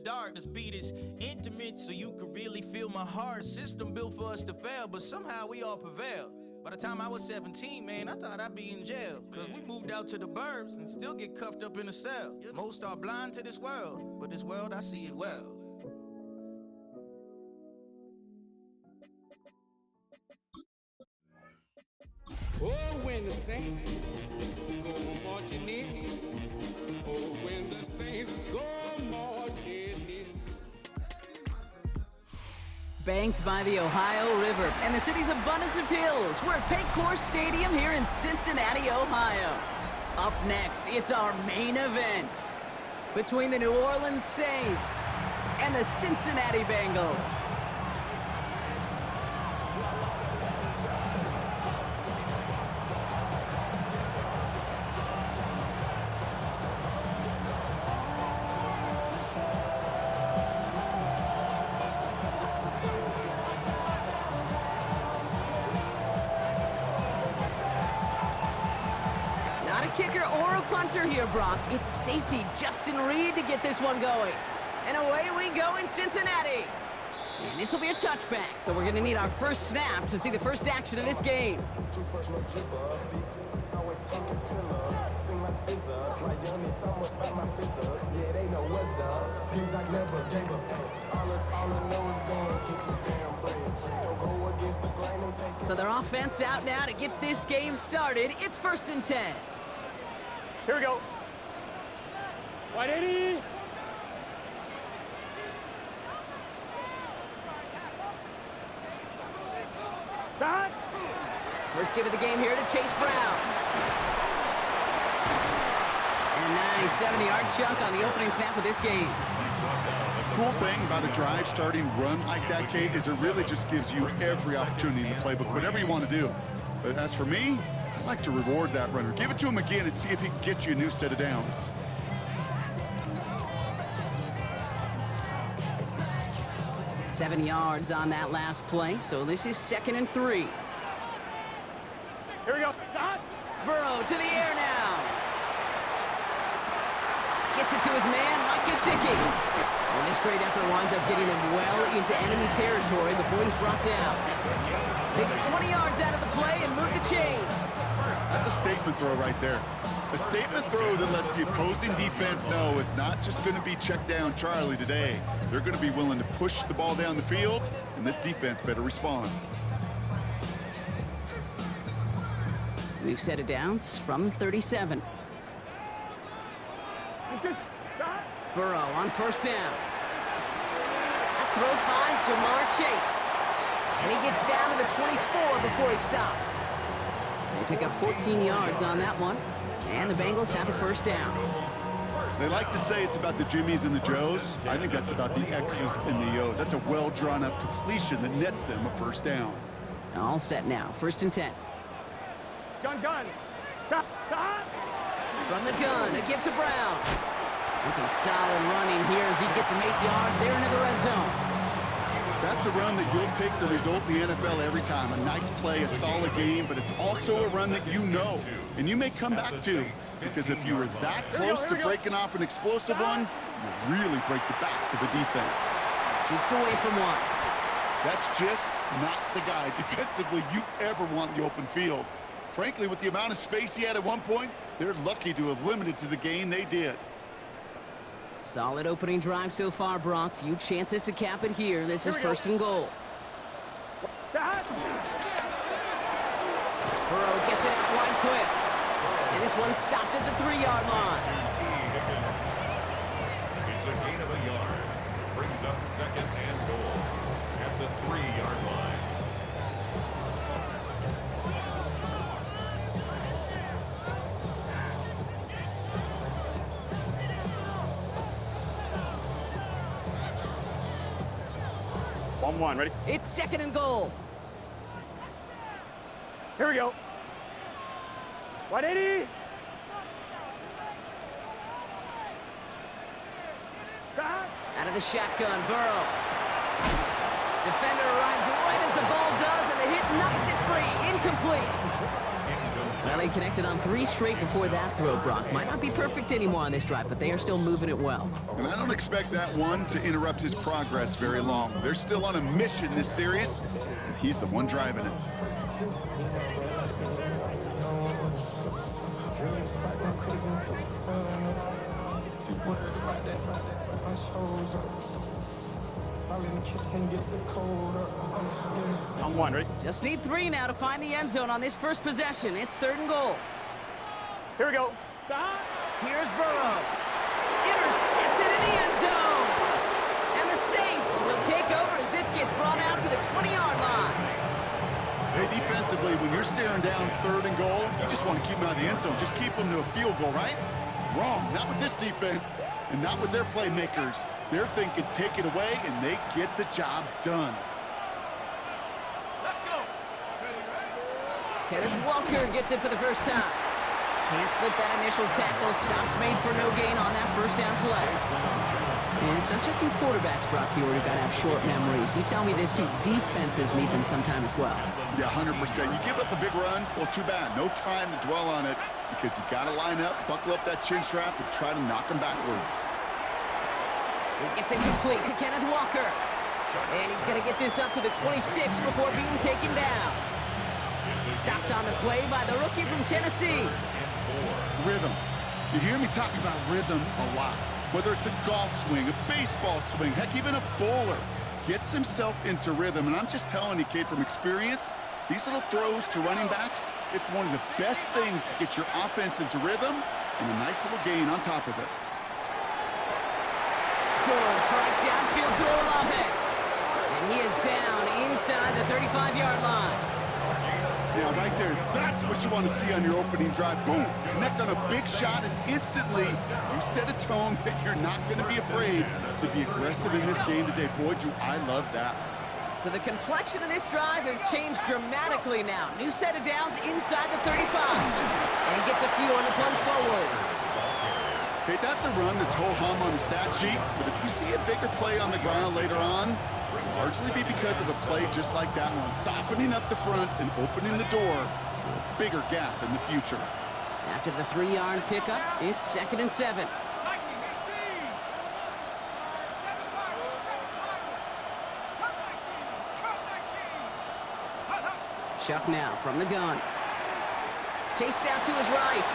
dark. This beat is intimate, so you can really feel my heart. System built for us to fail, but somehow we all prevail. By the time I was 17, man, I thought I'd be in jail. Cause we moved out to the burbs and still get cuffed up in a cell. Most are blind to this world, but this world, I see it well. Oh, when the saints go marching in. Oh, when the saints go marching in. Banked by the Ohio River and the city's abundance of hills, we're at Paycor Stadium here in Cincinnati, Ohio. Up next, it's our main event between the New Orleans Saints and the Cincinnati Bengals. Kicker or a punter here, Brock. It's safety Justin Reed to get this one going. And away we go in Cincinnati. And this will be a touchback, so we're going to need our first snap to see the first action of this game. So their offense out now to get this game started. It's 1st and 10. Here we go. 180. Stop. First give of the game here to Chase Brown. And a nice 70-yard chunk on the opening snap of this game. Cool thing about a drive starting run like that, Kate, is it really just gives you every opportunity in the playbook, whatever you want to do. But as for me, I'd like to reward that runner. Give it to him again and see if he can get you a new set of downs. Seven yards on that last play, so this is 2nd and 3. Here we go. Stop. Burrow to the air now. Gets it to his man, Mike Gesicki. And this great effort winds up getting him well into enemy territory before he's brought down. They get 20 yards out of the play and move the chains. That's a statement throw right there. A statement throw that lets the opposing defense know it's not just going to be check down Charlie today. They're going to be willing to push the ball down the field, and this defense better respond. We've set it down from 37. Burrow on 1st down. That throw finds Jamar Chase. And he gets down to the 24 before he stopped. They pick up 14 yards on that one. And the Bengals have a 1st down. They like to say it's about the Jimmies and the Joes. I think that's about the X's and the O's. That's a well-drawn-up completion that nets them a 1st down. All set now. 1st and 10. Gun. Stop. From the gun, a give to Brown. And some solid running here as he gets him 8 yards there into the red zone. That's a run that you'll take the result in the NFL every time. A nice play, a solid game, but it's also a run that you know and you may come back to, because if you were that close to breaking off an explosive one, you really break the backs of the defense. Jukes away from one. That's just not the guy defensively you ever want in the open field. Frankly, with the amount of space he had at one point, they're lucky to have limited to the gain they did. Solid opening drive so far, Brock. Few chances to cap it here. This is 1st and goal. Burrow gets it out wide quick. And this one's stopped at the 3-yard line. It's a gain of a yard. Brings up 2nd and goal at the 3-yard line. One, ready? It's 2nd and goal. Here we go. 180. Stop. Out of the shotgun, Burrow. Defender arrives right as the ball does, and the hit knocks it free. Incomplete. Well, they connected on 3 straight before that throw, Brock. Might not be perfect anymore on this drive, but they are still moving it well. And I don't expect that one to interrupt his progress very long. They're still on a mission this series, and he's the one driving it. On 1, ready? Just need 3 now to find the end zone on this first possession. It's 3rd and goal. Here we go. Here's Burrow. Intercepted in the end zone. And the Saints will take over as this gets brought out to the 20-yard line. Hey, defensively, when you're staring down 3rd and goal, you just want to keep them out of the end zone. Just keep them to a field goal, right? Wrong. Not with this defense and not with their playmakers. They're thinking take it away, and they get the job done. Kenneth Walker gets it for the first time. Can't slip that initial tackle. Stops made for no gain on that first down play. And it's not just some quarterbacks, Brock, here who got to have short memories. You tell me this too, defenses need them sometime as well. Yeah, 100%. You give up a big run, well, too bad. No time to dwell on it because you got to line up, buckle up that chin strap, and try to knock them backwards. He gets it complete to Kenneth Walker. And he's going to get this up to the 26 before being taken down. Stopped on the play by the rookie from Tennessee. Rhythm. You hear me talk about rhythm a lot. Whether it's a golf swing, a baseball swing, heck, even a bowler gets himself into rhythm. And I'm just telling you, kid, from experience, these little throws to running backs, it's one of the best things to get your offense into rhythm and a nice little gain on top of it. Goes right downfield to Olave. And he is down inside the 35-yard line. Yeah, right there. That's what you want to see on your opening drive. Boom! Connect on a big shot, and instantly you set a tone that you're not going to be afraid to be aggressive in this game today. Boy, do I love that. So the complexion of this drive has changed dramatically now. New set of downs inside the 35. And he gets a few on the plunge forward. Okay, that's a run that's ho-hum on the stat sheet, but if you see a bigger play on the ground later on, largely be because of a play just like that one, softening up the front and opening the door for a bigger gap in the future. After the 3-yard pickup, it's 2nd and 7. Chuck now from the gun. Chased out to his right.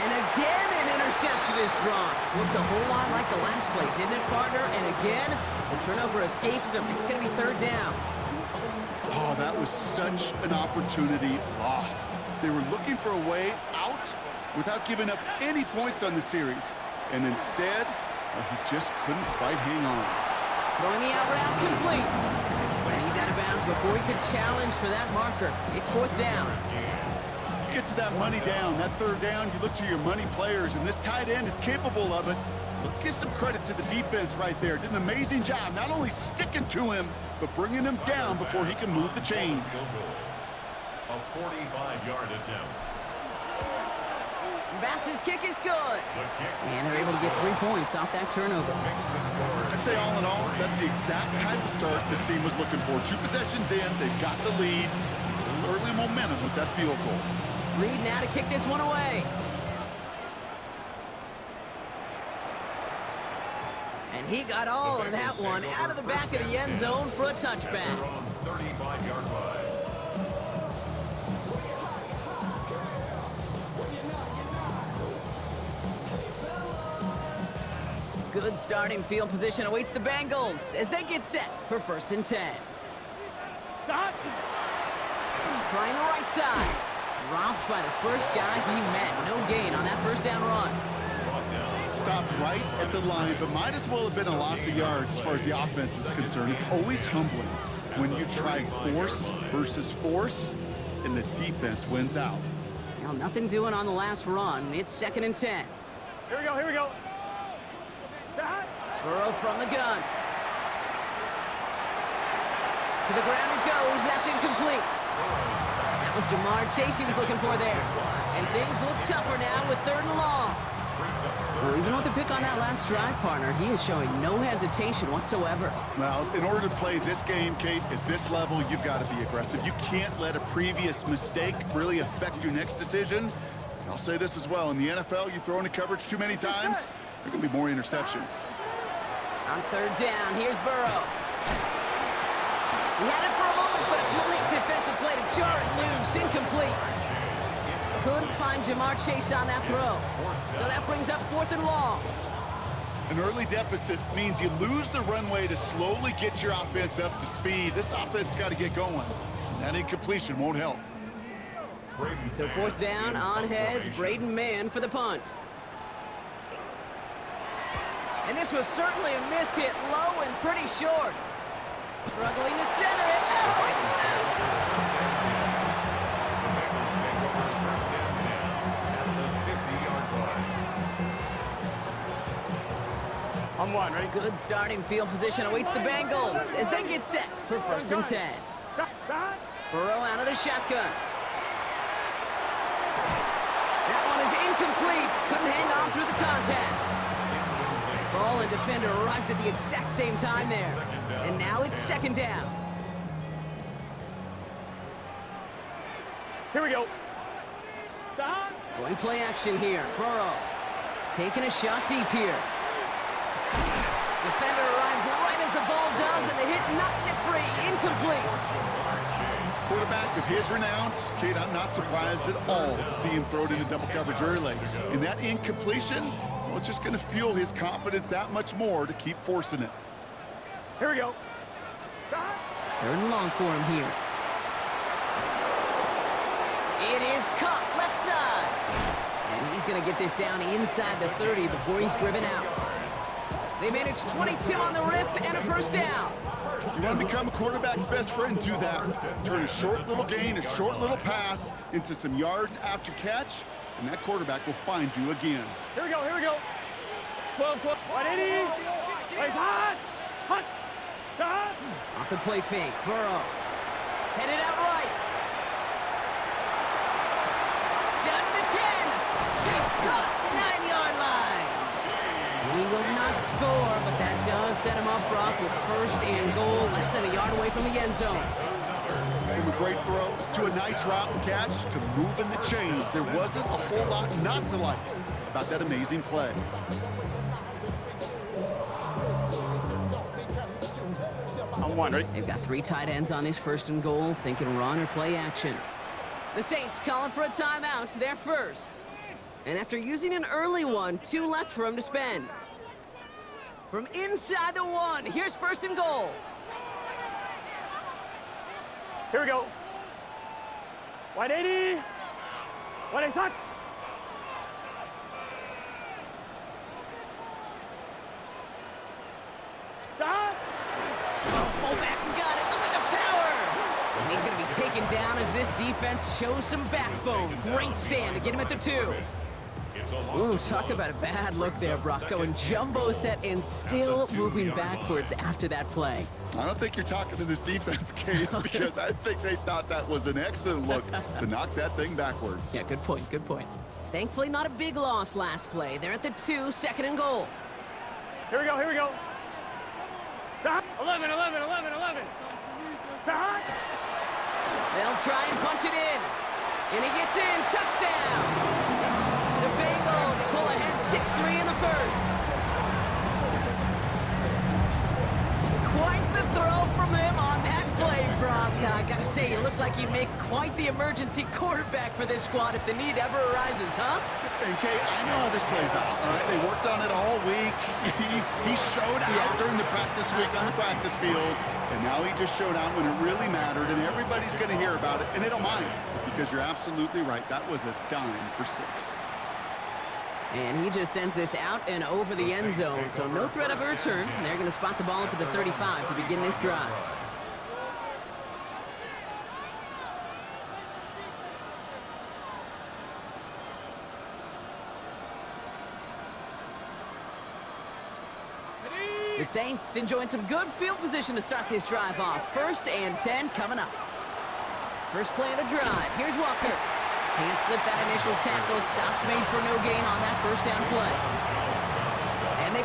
And again, an interception is dropped. Looked a whole lot like the last play, didn't it, partner? And again, the turnover escapes him. It's going to be 3rd down. Oh, that was such an opportunity lost. They were looking for a way out without giving up any points on the series. And instead, he just couldn't quite hang on. Throwing the out route complete. And he's out of bounds before he could challenge for that marker. It's 4th down. Get to that money down, that 3rd down, you look to your money players, and this tight end is capable of it. Let's give some credit to the defense right there. Did an amazing job, not only sticking to him, but bringing him down before he can move the chains. A 45-yard attempt. Bass's kick is good. And they're able to get 3 points off that turnover. I'd say all in all, that's the exact type of start this team was looking for. 2 possessions in, they've got the lead. Early momentum with that field goal. Reed now to kick this one away. And he got all of that one out of the back of the end zone for a touchback. 35-yard line. Good starting field position awaits the Bengals as they get set for 1st and 10. Trying the right side. Dropped by the first guy he met. No gain on that 1st down run. Stopped right at the line, but might as well have been a loss of yards as far as the offense is concerned. It's always humbling when you try force versus force, and the defense wins out. Well, nothing doing on the last run. It's 2nd and 10. Here we go, here we go. Burrow from the gun. To the ground it goes. That's incomplete. That was Jamar Chase he was looking for there. And things look tougher now with 3rd and long. Brings up Well, even with the pick on that last drive, partner, he is showing no hesitation whatsoever. Well, in order to play this game, Kate, at this level, you've got to be aggressive. You can't let a previous mistake really affect your next decision. And I'll say this as well. In the NFL, you throw into coverage too many times, there are going to be more interceptions. On third down, here's Burrow. He had it for a moment, but a great defensive play to jar it loose. Incomplete. Couldn't find Jamar Chase on that throw. So that brings up 4th and long. An early deficit means you lose the runway to slowly get your offense up to speed. This offense got to get going. And that incompletion won't help. So 4th down, on heads, Braden Mann for the punt. And this was certainly a miss hit, low and pretty short. Struggling to center it. Oh, it's loose! On one, ready? Good starting field position awaits the Bengals as they get set for 1st and 10. Burrow out of the shotgun. That one is incomplete. Couldn't hang on through the contact. Ball and defender arrived at the exact same time there. And now it's 2nd down. Here we go. Going play action here. Burrow taking a shot deep here. Defender arrives right as the ball does, and the hit knocks it free. Incomplete. Quarterback of his renown, Kate, I'm not surprised at all to see him throw it into double coverage early. And that incompletion, well, it's just going to fuel his confidence that much more to keep forcing it. Here we go. 3rd and long for him here. It is caught left side. And he's going to get this down inside the 30 before he's driven out. They managed 22 on the rip and a 1st down. You want to become a quarterback's best friend, do that. Turn a short little gain, a short little pass into some yards after catch, and that quarterback will find you again. Here we go, here we go. 12, 180. Plays hot. Hot. Hot. Off the play fake, Burrow. Headed out right. Down to the 10. He's caught, 9-yard line. He will not score, but that does set him up, Brock, with 1st and goal, less than a yard away from the end zone. From a great throw to a nice route and catch to moving the chains. There wasn't a whole lot not to like about that amazing play. On one, ready? They've got 3 tight ends on this 1st and goal, thinking run or play action. The Saints calling for a timeout, their first. And after using an early one, 2 left for him to spend. From inside the 1, here's 1st and goal. Here we go. 180. 180 shot. Shot. Fullback's got it. Look at the power. And he's going to be taken down as this defense shows some backbone. Great stand to get him at the 2. Ooh, talk about a bad look there, Brock. Going jumbo set and still moving backwards after that play. I don't think you're talking to this defense, Kate, because I think they thought that was an excellent look to knock that thing backwards. Yeah, good point, good point. Thankfully, not a big loss last play. They're at the 2, 2nd and goal. Here we go, here we go. Stop. 11. Stop. They'll try and punch it in. And he gets in. Touchdown. The Bengals pull ahead 6-3 in the 1st. Quite the throw from him on that play, Brock. I gotta say, he looked like he'd make quite the emergency quarterback for this squad if the need ever arises, huh? And Kate, I know how this plays out, all right? They worked on it all week. He showed out during the practice week on the practice field, and now he just showed out when it really mattered, and everybody's going to hear about it, and they don't mind, because you're absolutely right. That was a dime for 6. And he just sends this out and over the end zone, so no threat of a return. They're going to spot the ball up at the 35 to begin this drive. The Saints enjoying some good field position to start this drive off. 1st and 10 coming up. First play of the drive. Here's Walker. Can't slip that initial tackle. Stops made for no gain on that 1st down play.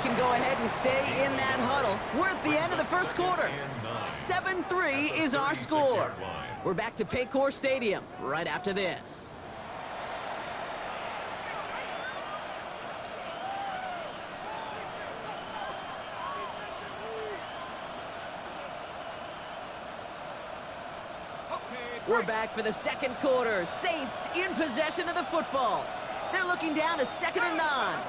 can go ahead and stay in that huddle. We're at the end of the first quarter. 7-3 is our score. We're back to Paycor Stadium right after this. We're back for the second quarter. Saints in possession of the football. They're looking down to 2nd and 9.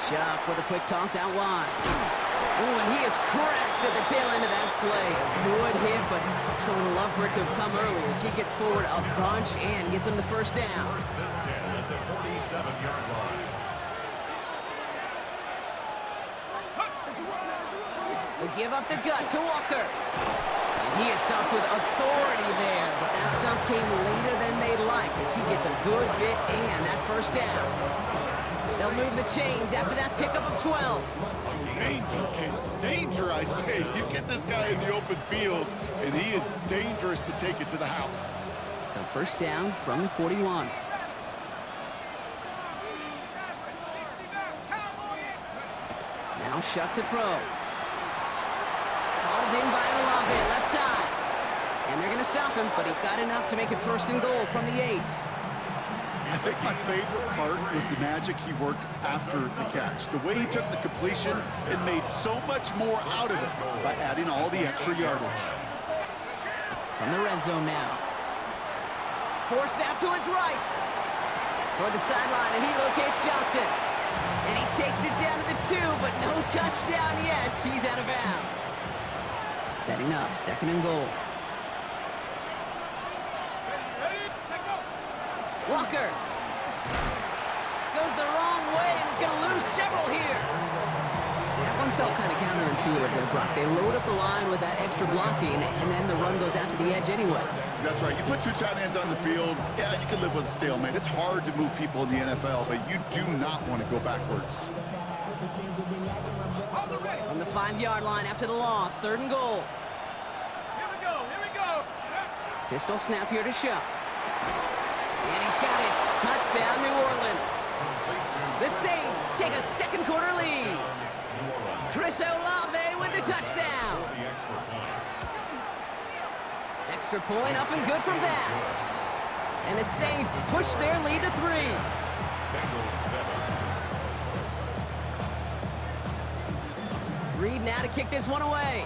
Shuck with a quick toss out wide. Oh, and he is cracked at the tail end of that play. Good hit, but showing love for it to have come earlier as he gets forward a bunch and gets him the first down. First and 10 at the 47-yard line. We give up the gut to Walker. And he is stopped with authority there, but that stop came later than they'd like as he gets a good bit and that first down. They'll move the chains after that pickup of 12. Danger, kid. Danger, I say. You get this guy in the open field, and he is dangerous to take it to the house. So first down from the 41. Now Shuck to throw. Hauled in by Olave, left side. And they're going to stop him, but he got enough to make it 1st and goal from the 8. I think my favorite part was the magic he worked after the catch. The way he took the completion and made so much more out of it by adding all the extra yardage. From the red zone now. Forced out to his right. Toward the sideline, and he locates Johnson. And he takes it down to the 2, but no touchdown yet. He's out of bounds. Setting up 2nd and goal. Walker goes the wrong way and is going to lose several here. That one felt kind of counterintuitive there, Brock. They load up the line with that extra blocking, and then the run goes out to the edge anyway. That's right. You put 2 tight ends on the field, yeah, you can live with a stalemate. It's hard to move people in the NFL, but you do not want to go backwards. On the 5-yard line after the loss, 3rd and goal. Here we go. Pistol snap here to Shuck. And he's got it. Touchdown, New Orleans. The Saints take a 2nd quarter lead. Chris Olave with the touchdown. Extra point up and good from Bass. And the Saints push their lead to 3. Reed now to kick this one away.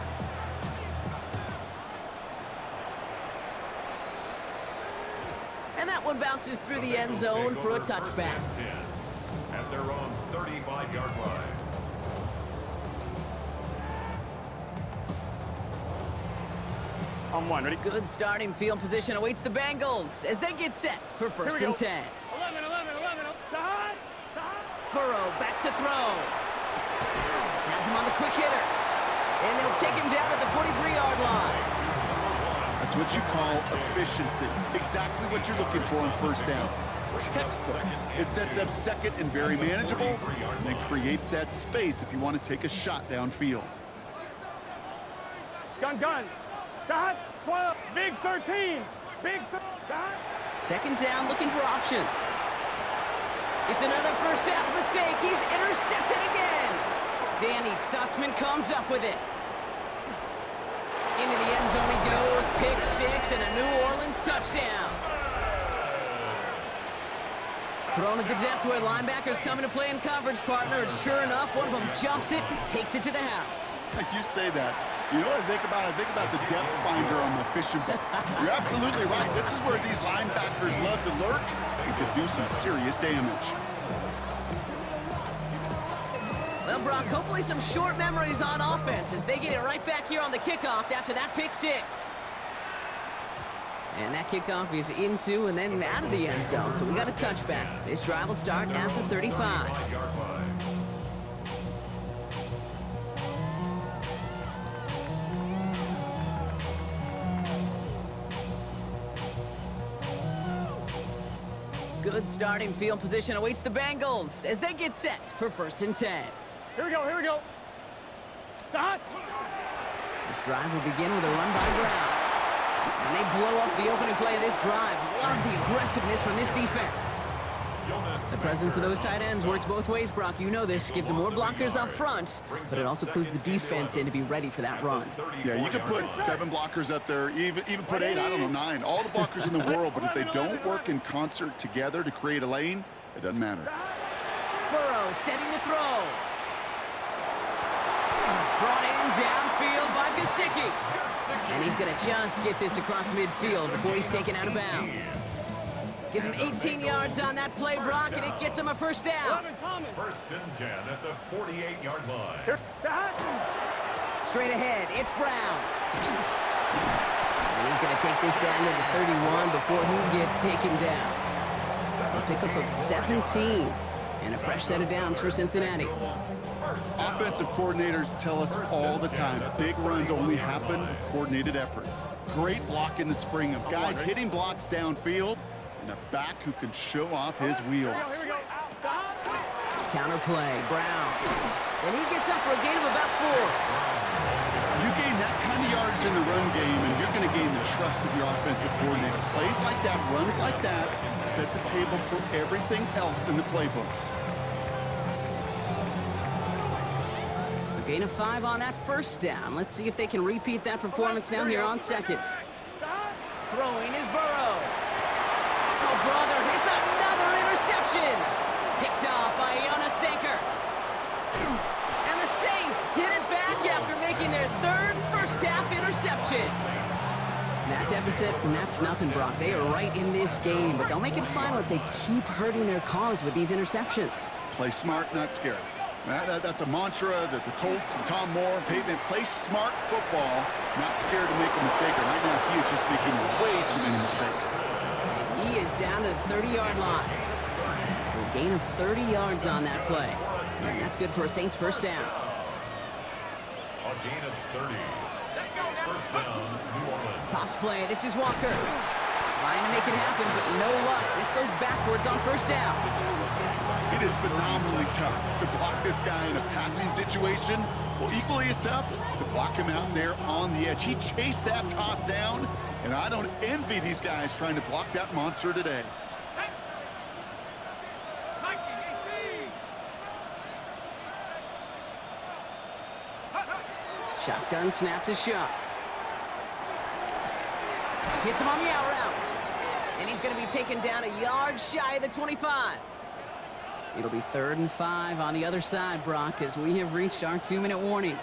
And that one bounces through the end zone for a touchback. At their own 35-yard line. On 1, ready? Good starting field position awaits the Bengals as they get set for 1st and 10. 11. Burrow back to throw. Has him on the quick hitter. And they'll take him down at the 43-yard line. That's what you call efficiency. Exactly what you're looking for on 1st down. Textbook. It sets up 2nd and very manageable, and it creates that space if you want to take a shot downfield. Gun. Dot. 12. Big 13. Dot. 2nd down, looking for options. It's another first half mistake. He's intercepted again. Danny Stutzman comes up with it. Into the end zone he goes. Pick 6 and a New Orleans touchdown. Thrown at the depth where linebackers coming to play in coverage, partner. And sure enough, one of them jumps it and takes it to the house. You say that. You know what I think about? I think about the depth finder on the fishing boat. You're absolutely right. This is where these linebackers love to lurk and could do some serious damage. Well, Brock, hopefully some short memories on offense as they get it right back here on the kickoff after that pick 6. And that kickoff is into and then out of the end zone, so we got a touchback. This drive will start at the 35. Good starting field position awaits the Bengals as they get set for 1st and 10. Here we go. Dot. This drive will begin with a run by Brown. And they blow up the opening play of this drive. Love the aggressiveness from this defense. The presence of those tight ends works both ways, Brock. You know this. Gives them more blockers up front, but it also clues the defense in to be ready for that run. Yeah, you could put 7 blockers up there, even put 8, I don't know, 9. All the blockers in the world, but if they don't work in concert together to create a lane, it doesn't matter. Burrow setting to throw. Brought in downfield by Gesicki. And he's going to just get this across midfield before he's taken out of bounds. Give him 18 yards on that play, Brock, and it gets him a first down. First and 10 at the 48-yard line. Straight ahead, it's Brown. And he's going to take this down to the 31 before he gets taken down. A pickup of 17 and a fresh set of downs for Cincinnati. Offensive coordinators tell us all the time, big runs only happen with coordinated efforts. Great block in the spring of guys hitting blocks downfield and a back who can show off his wheels. Counterplay, Brown. And he gets up for a gain of about 4. You gain that kind of yardage in the run game, and you're going to gain the trust of your offensive coordinator. Plays like that, runs like that, set the table for everything else in the playbook. So gain of 5 on that first down. Let's see if they can repeat that performance now here on second. Throwing is Burrow. Oh, brother, it's another interception. Picked off by Jonas Sanker. And the Saints get it back after making their 3rd first-half interception. That deficit, and that's nothing, Brock. They are right in this game, but they'll make it final if they keep hurting their cause with these interceptions. Play smart, not scared. That's a mantra that the Colts and Tom Moore and Peyton play smart football, not scared to make a mistake. And right now, he is just making way too many mistakes. And he is down to the 30-yard line. So a gain of 30 yards on that play. And that's good for a Saints first down. A gain of 30. First down, New Orleans. Toss play. This is Walker. Trying to make it happen, but no luck. This goes backwards on first down. It is phenomenally tough to block this guy in a passing situation. Well, equally as tough to block him out there on the edge. He chased that toss down, and I don't envy these guys trying to block that monster today. Shotgun snap to Shuck. Hits him on the out route. And he's going to be taken down a yard shy of the 25. It'll be 3rd and 5 on the other side, Brock, as we have reached our 2-minute warning.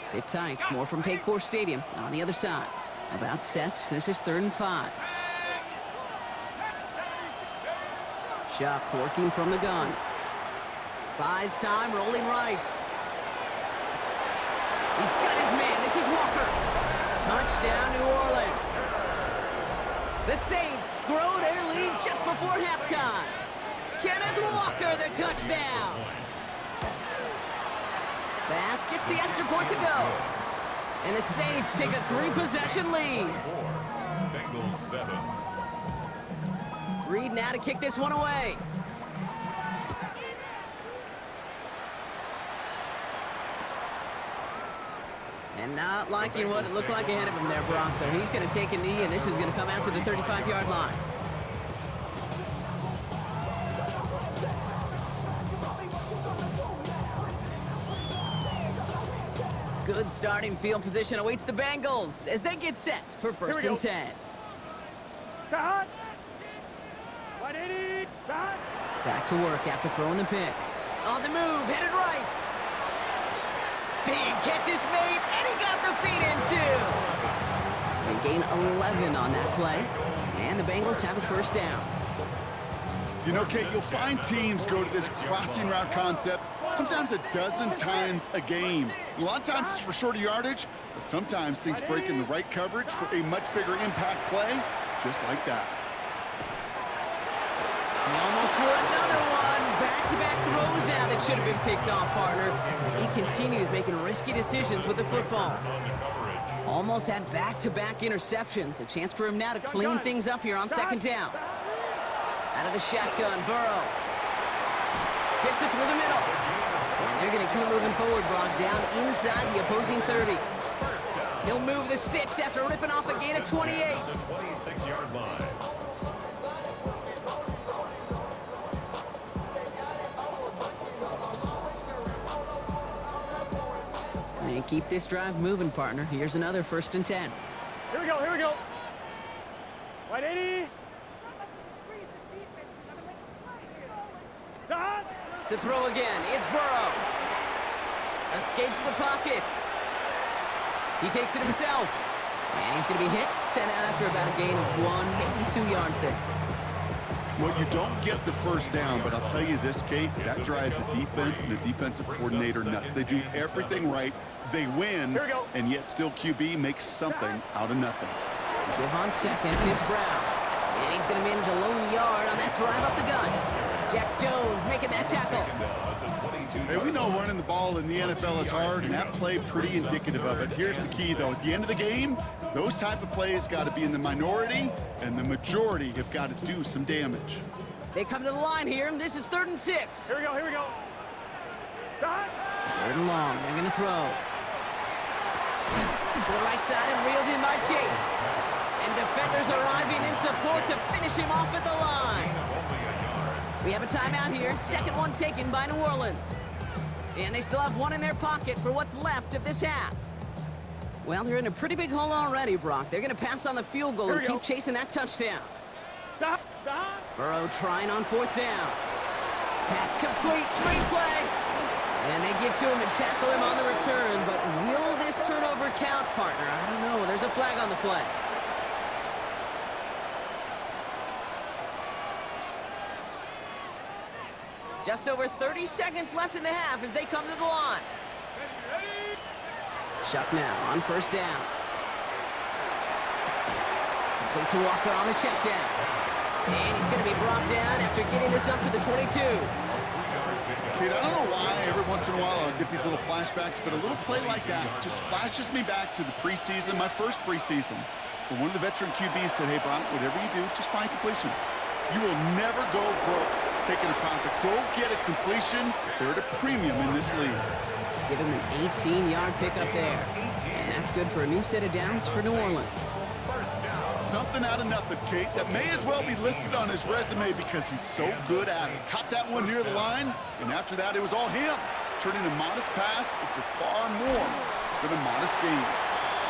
Sit tight. More from Paycor Stadium on the other side. About set. This is 3rd and 5. Shuck working from the gun. Buys time, rolling right. He's got his man. This is Walker. Touchdown, New Orleans. The Saints grow their lead just before halftime. Kenneth Walker, the touchdown. Bass gets the extra point to go. And the Saints take a 3-possession lead. Bengals 7. Reed now to kick this one away. And not liking what it looked like ahead of him there, Brock. So he's going to take a knee, and this is going to come out to the 35-yard line. Good starting field position awaits the Bengals as they get set for 1st and 10. Cut. 180. Cut. Back to work after throwing the pick. On the move, headed right. Big catch is made, and he got the feet in too. They gain 11 on that play, and the Bengals have a first down. You know, Kate, you'll find teams go to this crossing route concept sometimes a dozen times a game. A lot of times it's for shorter yardage, but sometimes things break in the right coverage for a much bigger impact play, just like that. He almost threw another one. Back-to-back throws now that should have been picked off, partner, as he continues making risky decisions with the football. Almost had back-to-back interceptions. A chance for him now to clean things up here on 2nd down. Out of the shotgun, Burrow. Fits it through the middle. And they're going to keep moving forward, Brock, down inside the opposing 30. He'll move the sticks after ripping off a gain of 28. 26-yard line. They keep this drive moving, partner. Here's another 1st and 10. Here we go, here we go. Right 80. Dot. To throw again, it's Burrow. Escapes the pocket. He takes it himself. And he's going to be hit, sent out after about a gain of 1, maybe 2 yards there. Well, you don't get the first down, but I'll tell you this, Kate, that drives the defense and the defensive coordinator nuts. They do everything right. They win, and yet still QB makes something out of nothing. Give on seconds, it's Brown. And he's going to manage a lone yard on that drive up the gut. Jack Jones making that tackle. Hey, we know running the ball in the NFL is hard, and that play pretty indicative of it. Here's the key, though. At the end of the game, those type of plays got to be in the minority, and the majority have got to do some damage. They come to the line here, and this is 3rd and 6. Here we go, here we go. Dot. 3rd and long, they're going to throw. To the right side and reeled in by Chase. And defenders arriving in support to finish him off at the line. We have a timeout here. 2nd one taken by New Orleans. And they still have one in their pocket for what's left of this half. Well, they're in a pretty big hole already, Brock. They're going to pass on the field goal and keep chasing that touchdown. Dot. Dot. Burrow trying on 4th down. Pass complete, screenplay. And they get to him and tackle him on the return. But will this turnover count, partner? I don't know. There's a flag on the play. Just over 30 seconds left in the half as they come to the line. Shuck now on 1st down. Complete to Walker on the check down. And he's going to be brought down after getting this up to the 22. Kate, I don't know why every once in a while I'll get these little flashbacks, but a little play like that just flashes me back to the preseason, my first preseason. But one of the veteran QBs said, hey, Brock, whatever you do, just find completions. You will never go broke taking a profit. Go get a completion. They're at a premium in this league. Give him an 18-yard pickup there. And that's good for a new set of downs for New Orleans. Something out of nothing, Kate, that may as well be listed on his resume because he's so good at it. Caught that one near the line, and after that, it was all him. Turning a modest pass into far more than a modest gain.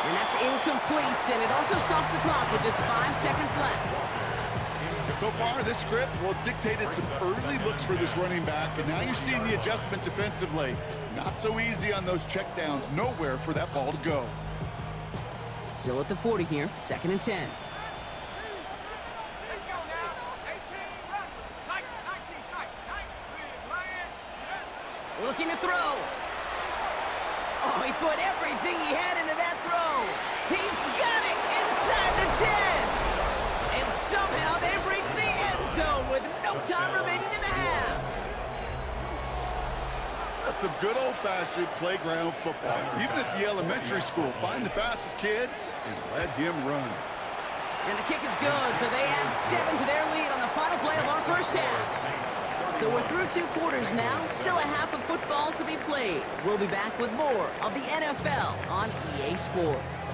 And that's incomplete, and it also stops the clock with just 5 seconds left. So far, this script, well, it's dictated some early looks for this running back, and now you're seeing the adjustment defensively. Not so easy on those checkdowns. Nowhere for that ball to go. Still at the 40 here, 2nd and 10. Looking to throw. Oh, he put everything he had into that throw. He's got it inside the 10. And somehow they've reached the end zone with no time remaining in the half. That's some good old-fashioned playground football. Even at the elementary school, find the fastest kid and let him run. And the kick is good, so they add 7 to their lead on the final play of our first half. So we're through 2 quarters now, still a half of football to be played. We'll be back with more of the NFL on EA Sports.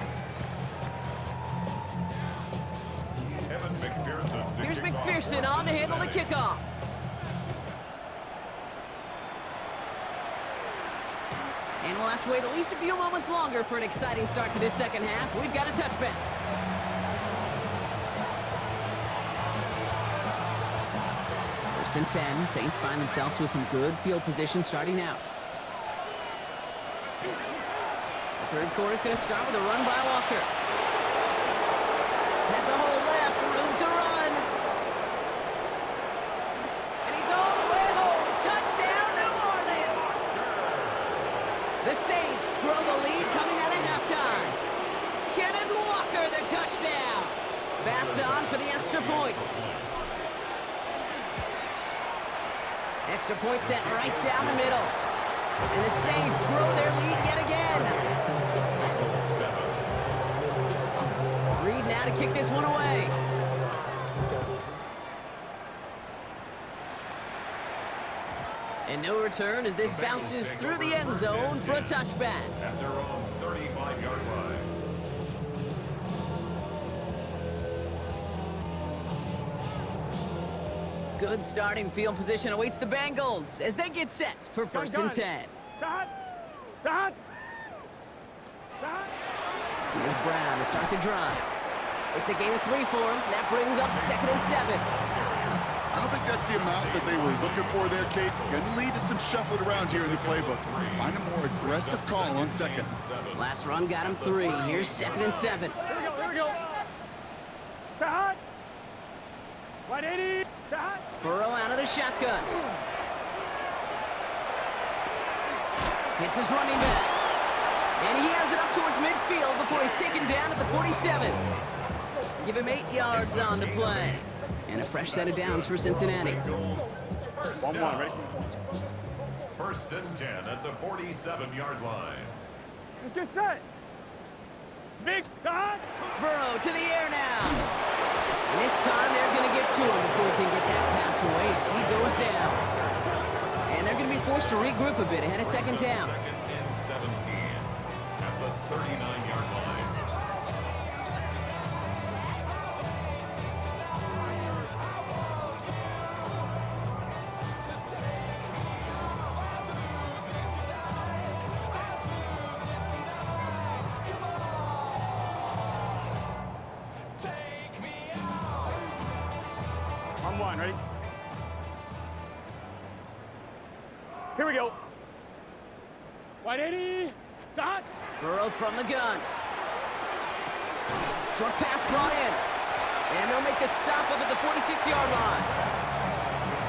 Here's McPherson on to handle the kickoff. And we'll have to wait at least a few moments longer for an exciting start to this second half. We've got a touchback. 1st and 10, Saints find themselves with some good field position starting out. The 3rd quarter is going to start with a run by Walker. Has a hole left, room to run. And he's all the way home. Touchdown, New Orleans. The Saints grow the lead coming out of halftime. Kenneth Walker, the touchdown. Basson for the extra point. Extra point set right down the middle. And the Saints grow their lead yet again. Reed now to kick this one away. And no return as this bounces through the end zone for a touchback. At their own 35-yard line. Good starting field position awaits the Bengals as they get set for 1st and 10. Dot. Dot. Here's Brown to start the drive. It's a gain of 3 for him. That brings up 2nd and 7. I don't think that's the amount that they were looking for there, Kate. Going to lead to some shuffling around here in the playbook. Find a more aggressive call on 2nd. Last run got him 3. Here's 2nd and 7. Here we go. Cut. 180. Cut. Burrow out of the shotgun. Hits his running back. And he has it up towards midfield before he's taken down at the 47. Give him 8 yards on the play. And a fresh set of downs for Cincinnati. 1-1, ready? 1st and 10 at the 47-yard line. Let's get set. Big cut. Burrow to the air now. And this time they're going to get to him before he can get that pass away as he goes down. And they're going to be forced to regroup a bit ahead of 2nd down. 2nd and 17 at the 39-yard line. On 1, ready? Here we go. 180. Dot. Burrow from the gun. Short pass brought in. And they'll make a stop up at the 46-yard line.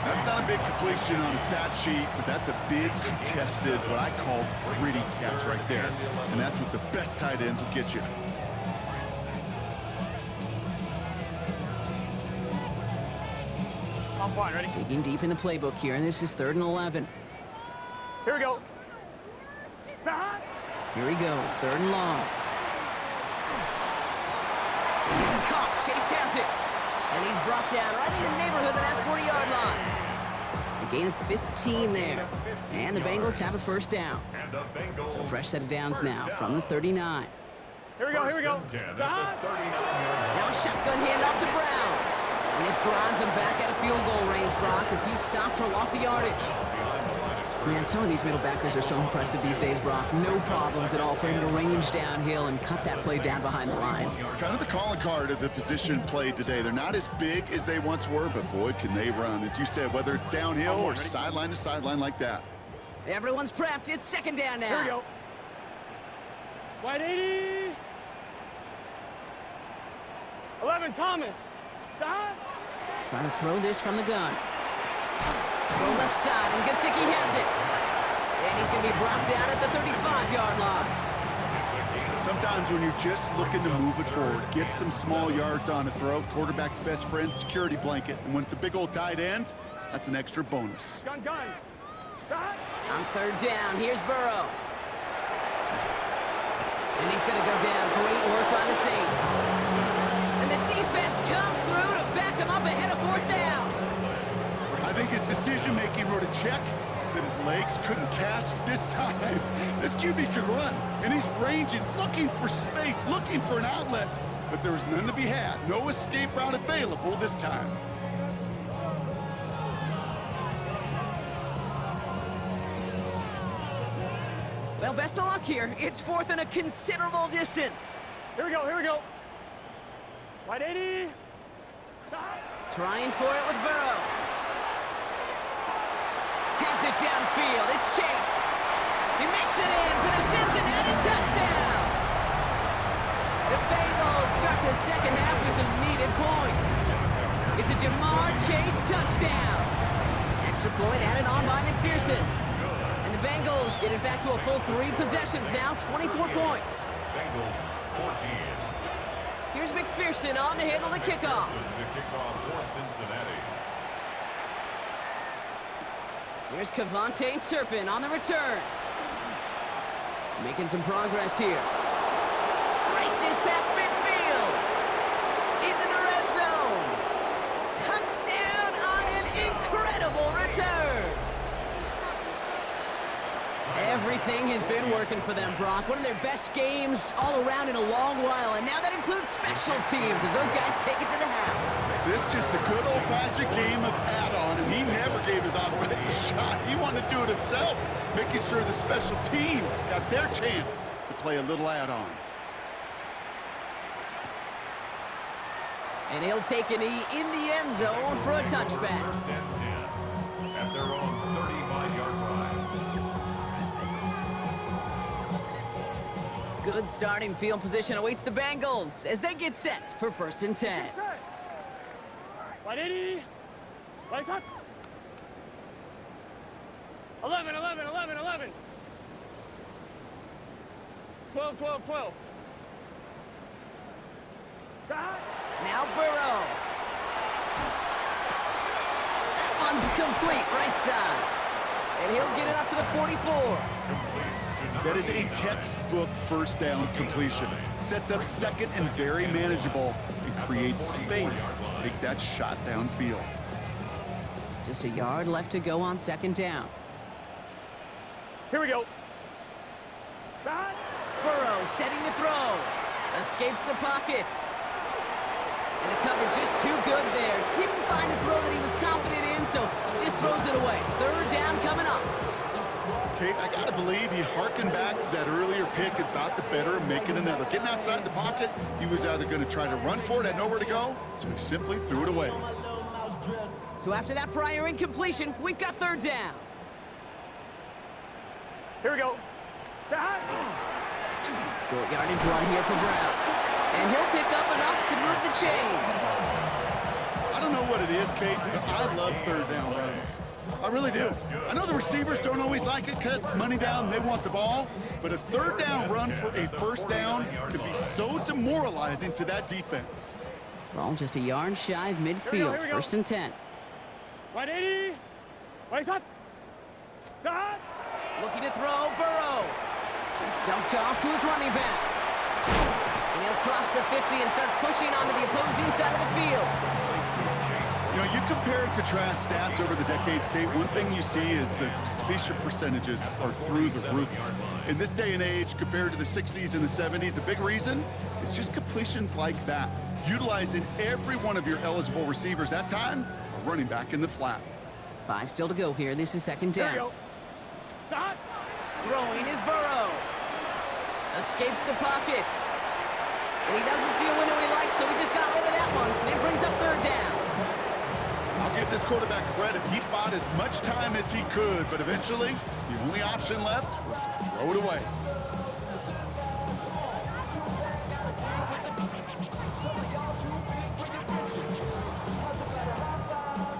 That's not a big completion on the stat sheet, but that's a big contested, what I call gritty catch right there. And that's what the best tight ends will get you. On 1, ready? Digging deep in the playbook here, and this is 3rd and 11. Here we go. Dot. Here he goes, 3rd and long. It's caught, Chase has it. And he's brought down right in the neighborhood of that 40-yard line. A gain of 15 there. And the Bengals have a 1st down. So a fresh set of downs now from the 39. Here we go. Dot. Now a shotgun handoff to Brown. And this drives him back at a field goal range, Brock, as he's stopped for loss of yardage. Man, some of these middle backers are so impressive these days, Brock. No problems at all for him to range downhill and cut that play down behind the line. Kind of the calling card of the position played today. They're not as big as they once were, but boy, can they run. As you said, whether it's downhill or sideline to sideline like that. Everyone's prepped. It's 2nd down now. Here we go. 180. 11, Thomas. Dot. Trying to throw this from the gun. Throw left side, and Gesicki has it. And he's going to be brought down at the 35-yard line. Sometimes when you're just looking to move it forward, get some small yards on a throw, quarterback's best friend, security blanket. And when it's a big old tight end, that's an extra bonus. Gun. Dot. On 3rd down, here's Burrow. And he's going to go down. Great work by the Saints. And the defense comes through to back him up ahead of 4th down. I think his decision-making wrote a check that his legs couldn't catch this time. This QB can run, and he's ranging, looking for space, looking for an outlet. But there was none to be had. No escape route available this time. Well, best of luck here. It's 4th and a considerable distance. Here we go. 180. Dot. Trying for it with Burrow. Has it downfield. It's Chase. He makes it in for the Cincinnati touchdown. The Bengals start the 2nd half with some needed points. It's a Jamar Chase touchdown. Extra point added on by McPherson. And the Bengals get it back to a full 3 possessions now, 24 points. Bengals 14. Here's McPherson on to handle the kickoff. The kickoff for Cincinnati. Here's Cavante Turpin on the return. Making some progress here. Races past midfield. Into the red zone. Touchdown on an incredible return. Everything has been working for them, Brock. One of their best games all around in a long while, and now that includes special teams as those guys take it to the house. This just a good old-fashioned game of add-on, and he never gave his offense a shot. He wanted to do it himself, making sure the special teams got their chance to play a little add-on. And he'll take a knee in the end zone for a touchback. First and 10 at their own 35-yard line. Good starting field position awaits the Bengals as they get set for 1st and 10. 180. Place up. 11, 11, 11, 11. 12, 12, 12. Got. Now Burrow. That one's complete, right side. And he'll get it up to the 44. That is a textbook first down completion. Sets up second and very manageable and creates space to take that shot downfield. Just a yard left to go on 2nd down. Here we go. Got. Burrow setting the throw. Escapes the pocket. And the cover just too good there. Didn't find a throw that he was confident in, so just throws it away. 3rd down coming up. Kate, I gotta believe he harkened back to that earlier pick about the better of making another. Getting outside the pocket, he was either gonna try to run for it, had nowhere to go, so he simply threw it away. So after that prior incompletion, we've got 3rd down. Here we go. Got. Short yardage run here for Brown. And he'll pick up enough to move the chains. I don't know what it is, Kate, but I love 3rd down runs. I really do. I know the receivers don't always like it because money down, they want the ball, but a 3rd down run for a 1st down could be so demoralizing to that defense. Ball just a yard shy of midfield. Here we go. 1st and 10. 180. Place up. Got. Looking to throw, Burrow. Dumped off to his running back. And he'll cross the 50 and start pushing onto the opposing side of the field. You know, you compare and contrast stats over the decades, Kate. One thing you see is the completion percentages are through the roof. In this day and age, compared to the 60s and the 70s, a big reason is just completions like that. Utilizing every one of your eligible receivers that time, a running back in the flat. 5 still to go here. This is 2nd Here we down. go. Got. Throwing is Burrow. Escapes the pocket. And he doesn't see a window he likes, so he just got rid of that one. And brings up 3rd down. I'll give this quarterback credit. He bought as much time as he could, but eventually, the only option left was to throw it away.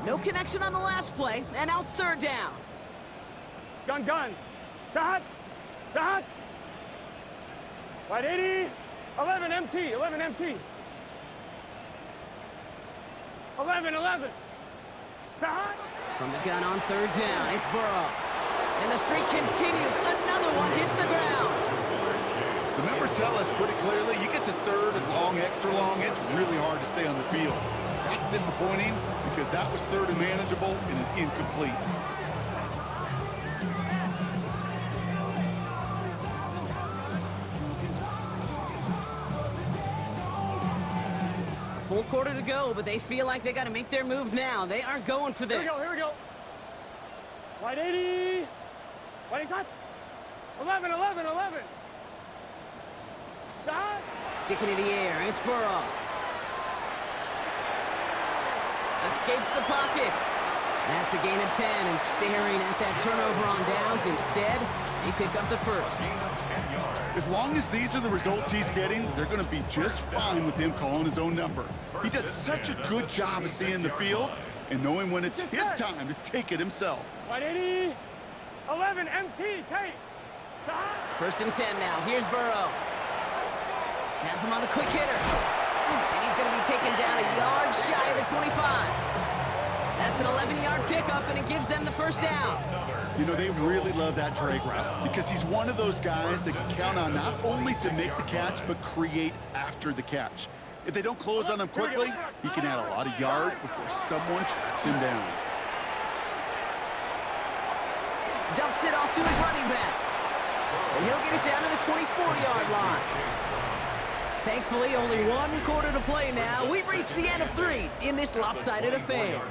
No connection on the last play, and now it's 3rd down. Gun, gun. Got. Got. 180. 11 MT. 11 MT. 11, 11. Got. From the gun on 3rd down, it's Burrow. And the streak continues. Another one hits the ground. The numbers tell us pretty clearly, you get to 3rd and long, extra long, it's really hard to stay on the field. That's disappointing because that was 3rd and manageable and an incomplete. Full quarter to go, but they feel like they got to make their move now. They are going for this. Here we go, here we go. 180. 20 shot. 11, 11, 11. Got. Sticking in the air, it's Burrow. Escapes the pocket. That's a gain of 10, and staring at that turnover on downs. Instead, they pick up the 1st. As long as these are the results he's getting, they're going to be just fine with him calling his own number. He does such a good job of seeing the field and knowing when it's his time to take it himself. 180. 11 MT. Take. Got. 1st and 10 now. Here's Burrow. Has him on the quick hitter. And he's going to be taken down a yard shy of the 25. That's an 11-yard pickup, and it gives them the 1st down. You know, they really love that drag route because he's one of those guys that can count on not only to make the catch, but create after the catch. If they don't close on him quickly, he can add a lot of yards before someone tracks him down. Dumps it off to his running back. And he'll get it down to the 24-yard line. Thankfully, only one quarter to play now. We've reached the end of 3 in this lopsided affair.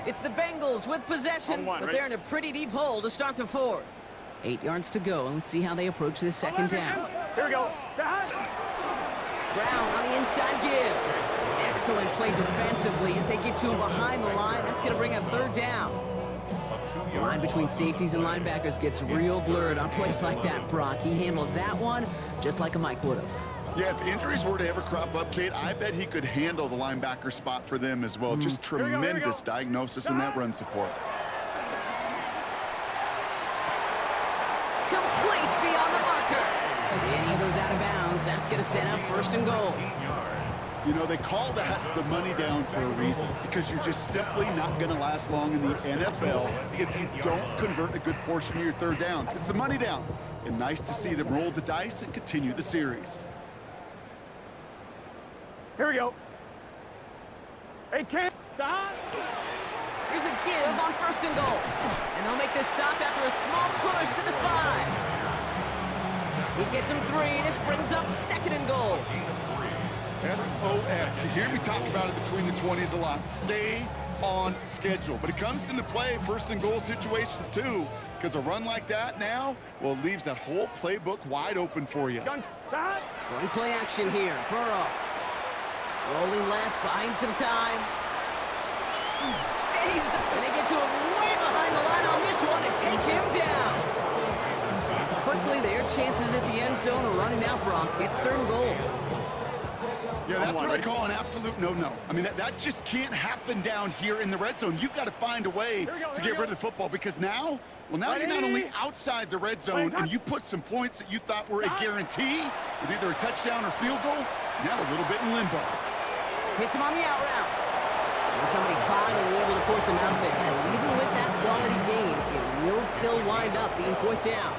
It's the Bengals with possession, but they're in a pretty deep hole to start the 4th. 8 yards to go, and let's see how they approach this second down. Here we go. Brown on the inside give. Excellent play defensively as they get to him behind the line. That's going to bring up 3rd down. The line between safeties and linebackers gets real blurred on plays like that, Brock. He handled that one just like a Mike would have. Yeah, if injuries were to ever crop up, Kate, I bet he could handle the linebacker spot for them as well. Just tremendous diagnosis in that run support. Complete beyond the marker. And he goes out of bounds. That's going to set up 1st and goal. You know, they call that the money down for a reason, because you're just simply not going to last long in the NFL if you don't convert a good portion of your 3rd downs. It's the money down. And nice to see them roll the dice and continue the series. Here we go. Hey, kid. Here's a give on 1st and goal. And they'll make this stop after a small push to the 5. He gets him 3. This brings up 2nd and goal. SOS. You hear me talk about it between the 20s a lot. Stay on schedule. But it comes into play 1st and goal situations too, because a run like that now, well, it leaves that whole playbook wide open for you. Going play action here. Burrow. Rolling left, buying some time. Stays, and they get to him way behind the line on this one and take him down. Quickly, their chances at the end zone are running out, Brock. It's 3rd and goal. Yeah, that's what I call an absolute no-no. I mean, that just can't happen down here in the red zone. You've got to find a way to get rid of the football, because now you're not only outside the red zone and you put some points that you thought were a guarantee with either a touchdown or field goal, now a little bit in limbo. Hits him on the out route. And somebody finally able to force him out there. So even with that quality gain, it will still wind up being 4th down.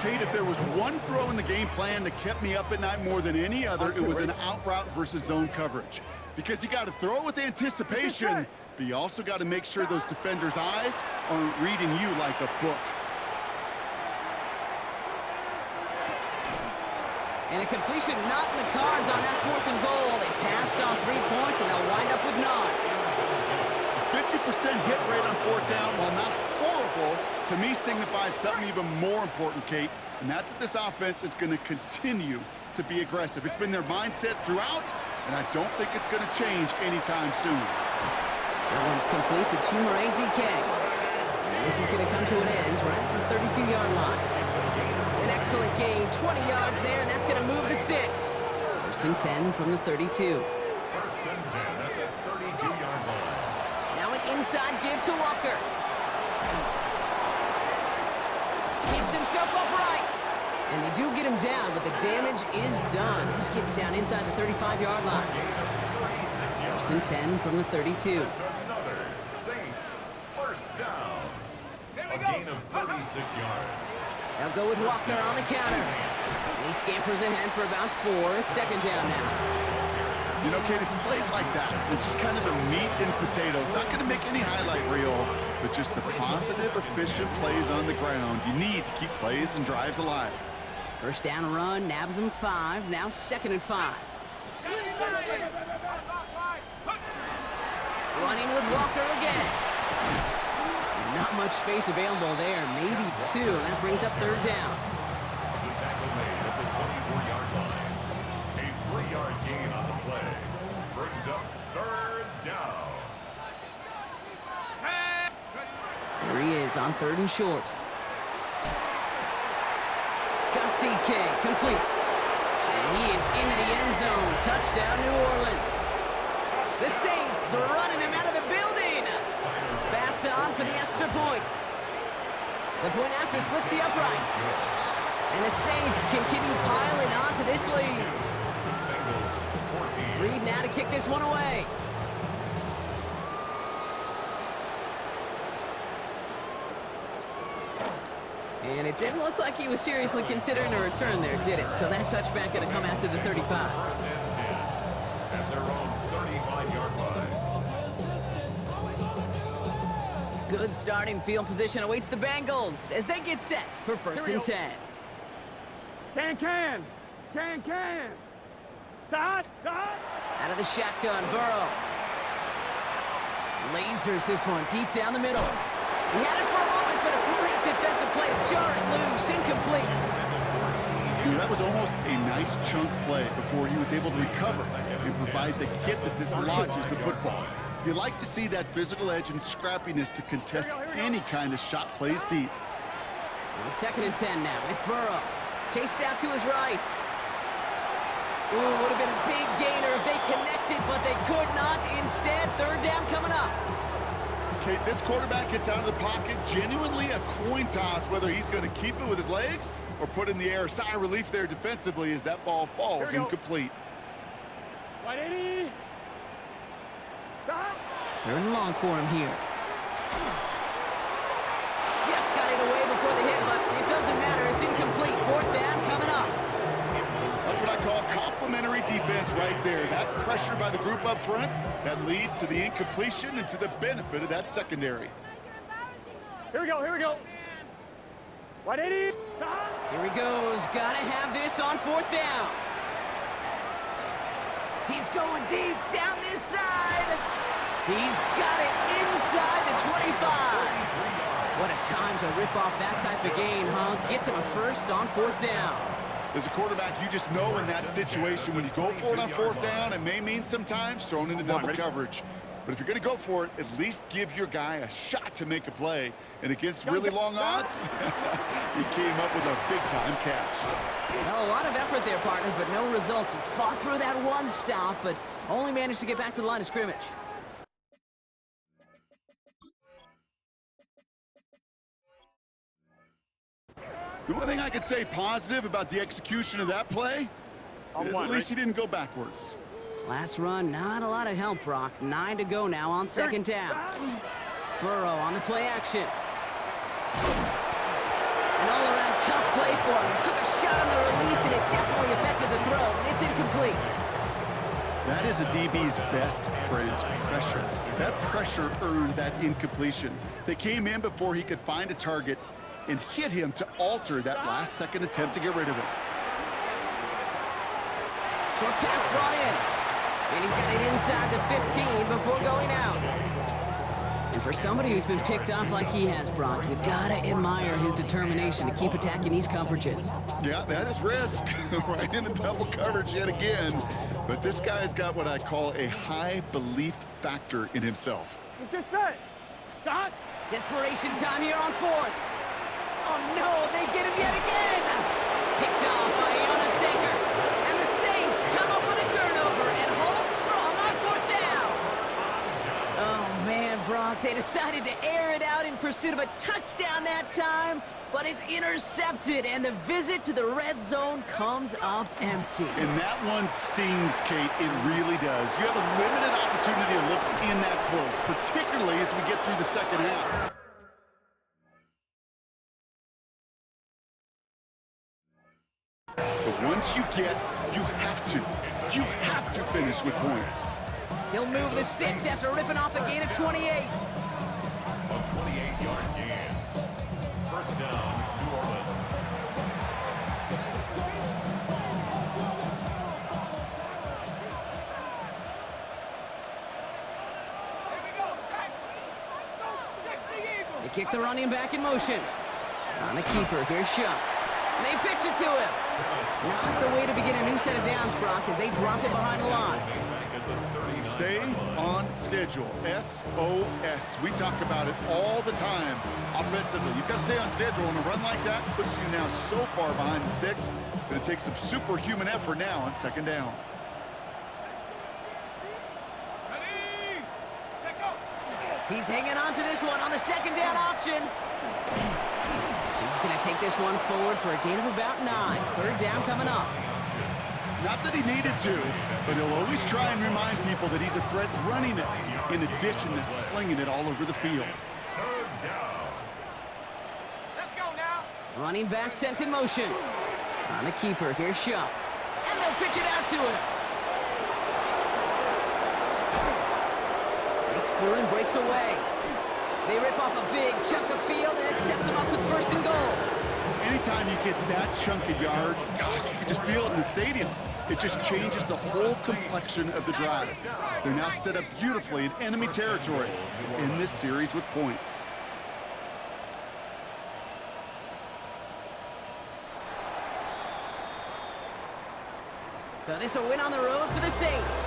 Kate, if there was one throw in the game plan that kept me up at night more than any other, it was an out route versus zone coverage. Because you got to throw with anticipation, but you also got to make sure those defenders' eyes aren't reading you like a book. And a completion not in the cards on that 4th and goal. They passed on 3 points, and they'll wind up with none. 50% hit rate on 4th down, while not horrible, to me signifies something even more important, Kate, and that's that this offense is going to continue to be aggressive. It's been their mindset throughout, and I don't think it's going to change anytime soon. That one's complete to Chimere DK. And this is going to come to an end right at the 32-yard line. An excellent gain, 20 yards there, and that's going to move the sticks. 1st and 10 from the 32. 1st and 10 at the 32-yard line. Now an inside give to Walker. Keeps himself upright. And they do get him down, but the damage is done. This gets down inside the 35-yard line. 1st and 10 from the 32. That's another Saints 1st down. A gain of 36 yards. They'll go with Walker on the counter. He scampers ahead for about 4. It's 2nd down now. You know, Kate, it's plays like that. It's just kind of the meat and potatoes. Not going to make any highlight reel, but just the positive, efficient plays on the ground. You need to keep plays and drives alive. 1st down run, nabs him 5. Now 2nd and 5. Running with Walker again. Not much space available there. Maybe 2. That brings up 3rd down. The tackle made at the 24-yard line. A 3-yard gain on the play. Brings up 3rd down. There he is on 3rd and short. Got TK, complete. And he is into the end zone. Touchdown, New Orleans. The Saints are running them out of the building. Pass on for the extra point. The point after splits the uprights. And the Saints continue piling on to this lead. Reed now to kick this one away. And it didn't look like he was seriously considering a return there, did it? So that touchback going to come out to the 35. 1st and 10 at their own 35-yard line. Good starting field position awaits the Bengals as they get set for first and 10. Can. Side. Out of the shotgun, Burrow. Lasers this one deep down the middle. He had it for a moment, but a great defensive play to jar it loose. Incomplete. That was almost a nice chunk play before he was able to recover and provide the hit that dislodges the football. You like to see that physical edge and scrappiness to contest any kind of shot plays deep. On second and 10 now, it's Burrow. Chased out to his right. Ooh, would have been a big gainer if they connected, but they could not. Instead, third down coming up. Okay, this quarterback gets out of the pocket, genuinely a coin toss, whether he's going to keep it with his legs or put in the air. Sigh of relief there defensively as that ball falls incomplete. Wide 80. Stop. Third and long for him here. Just got it away before the hit, but it doesn't matter. It's incomplete. Fourth down coming up. That's what I call complimentary defense right there. That pressure by the group up front, that leads to the incompletion and to the benefit of that secondary. Here we go. Wide 80. Stop. Here he goes. Gotta have this on fourth down. He's going deep down this side. He's got it inside the 25. What a time to rip off that type of gain, huh? Gets him a first on fourth down. As a quarterback, you just know in that situation when you go for it on fourth down, it may mean sometimes thrown into double coverage. But if you're going to go for it, at least give your guy a shot to make a play. And against really long odds, he came up with a big-time catch. Well, a lot of effort there, partner, but no results. He fought through that one stop, but only managed to get back to the line of scrimmage. The one thing I could say positive about the execution of that play is at least he didn't go backwards. Last run, not a lot of help, Brock. 9 to go now on second down. Burrow on the play action. An all-around tough play for him. He took a shot on the release, and it definitely affected the throw. It's incomplete. That is a DB's best friend, pressure. That pressure earned that incompletion. They came in before he could find a target and hit him to alter that last-second attempt to get rid of it. Short pass brought in. And he's got it inside the 15 before going out. And for somebody who's been picked off like he has, Brock, you gotta admire his determination to keep attacking these coverages. Yeah, that is risk. Right into double coverage yet again. But this guy's got what I call a high belief factor in himself. Let's get set. Stop. Desperation time here on fourth. Oh no, they get him yet again. Picked off by Saker. And the Saints come up with a turnover and hold strong on fourth down. Oh man, Brock, they decided to air it out in pursuit of a touchdown that time, but it's intercepted and the visit to the red zone comes up empty. And that one stings, Kate. It really does. You have a limited opportunity that looks in that close, particularly as we get through the second half. But once you have to finish with points. He'll move the sticks after ripping off a gain of 28. A 28-yard gain. First down, New Orleans. They kick the running back in motion. On the keeper, here's Shuck. And they pitch it to him. Not the way to begin a new set of downs, Brock, as they drop it behind the line. Stay on schedule. SOS. We talk about it all the time offensively. You've got to stay on schedule, and a run like that puts you now so far behind the sticks that it takes some superhuman effort now on second down. He's hanging on to this one on the second down option. He's going to take this one forward for a gain of about 9. Third down coming up. Not that he needed to, but he'll always try and remind people that he's a threat running it, in addition to slinging it all over the field. Third down. Let's go now. Running back sent in motion. On the keeper, here's Shuck. And they'll pitch it out to him. Breaks through and breaks away. They rip off a big chunk of field, and it sets them up with first and goal. Anytime you get that chunk of yards, gosh, you can just feel it in the stadium. It just changes the whole complexion of the drive. They're now set up beautifully in enemy territory to end this series with points. So this a win on the road for the Saints.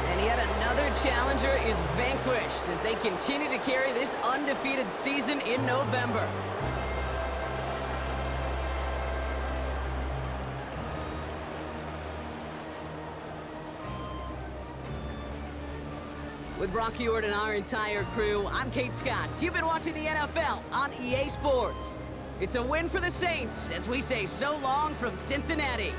And yet another challenger is vanquished as they continue to carry this undefeated season in November. With Brock Heward and our entire crew, I'm Kate Scott. You've been watching the NFL on EA Sports. It's a win for the Saints as we say so long from Cincinnati.